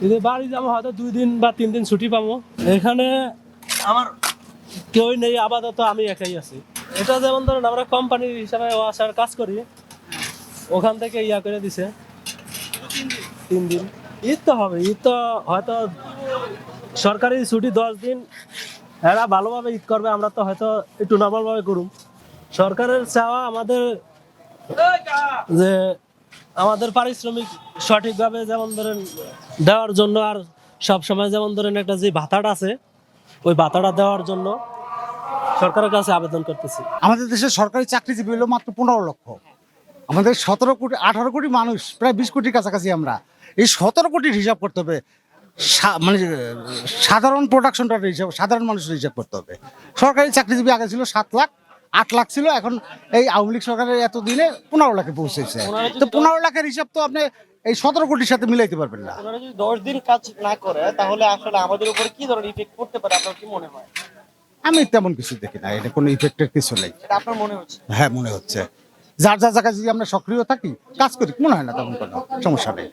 ঈদে বাড়ি যাবো, হয়তো 2 দিন বা 3 দিন ছুটি পাবো। এখানে আমার কেউই নেই, আপাতত আমি একাই আছি। এটা যেমন ধরেন আমরা কোম্পানির হিসাবে ওয়াসার কাজ করি, ওখান থেকে করে দিছে 3 দিন। ঈদ তো হবে, ঈদ তো হয়তো সরকারি ছুটি 10 দিন, এরা ভালোভাবে ঈদ করবে, আমরা তো হয়তো একটু নর্মাল ভাবে করুম। সরকারের চাওয়া আমাদের যে আমাদের পারিশ্রমিক সঠিকভাবে যেমন ধরেন দেওয়ার জন্য, আর সব সময় যেমন ধরেন একটা যে ভাতাটা আছে ওই ভাতাটা দেওয়ার জন্য সরকারের কাছে আবেদন করতেছি। আমাদের দেশে সরকারি চাকরিজীবী হলো মাত্র 15 লক্ষ। আমাদের 17 কোটি 18 কোটি মানুষ, প্রায় 20 কোটির কাছাকাছি আমরা। এই 17 কোটির হিসাব করতে হবে, মানে সাধারণ প্রোডাকশনটার হিসাব, সাধারণ মানুষের হিসাব করতে হবে। সরকারি চাকরিজীবী আগে ছিল 7 লাখ 8 লাখ ছিল, এখন এই আওয়ামী লীগ সরকারের এত দিনে 15 লাখে পৌঁছেছে। তো 15 লাখের হিসাব তো আপনি এই 17 কোটির সাথে মিলাইতে পারবেন না। ওনারা যদি 10 দিন কাজ না করে তাহলে আসলে আমাদের উপরে কি ধরনের ইফেক্ট পড়তে পারে আপনার কি মনে হয়? আমি তেমন কিছু দেখি না, এটা কোনো ইফেক্টের কিছু নেই। এটা আপনার মনে হচ্ছে? হ্যাঁ, মনে হচ্ছে যার যার জায়গায় যদি আমরা সক্রিয় থাকি, কাজ করি, মনে হয় না তেমন কোনো সমস্যা নেই।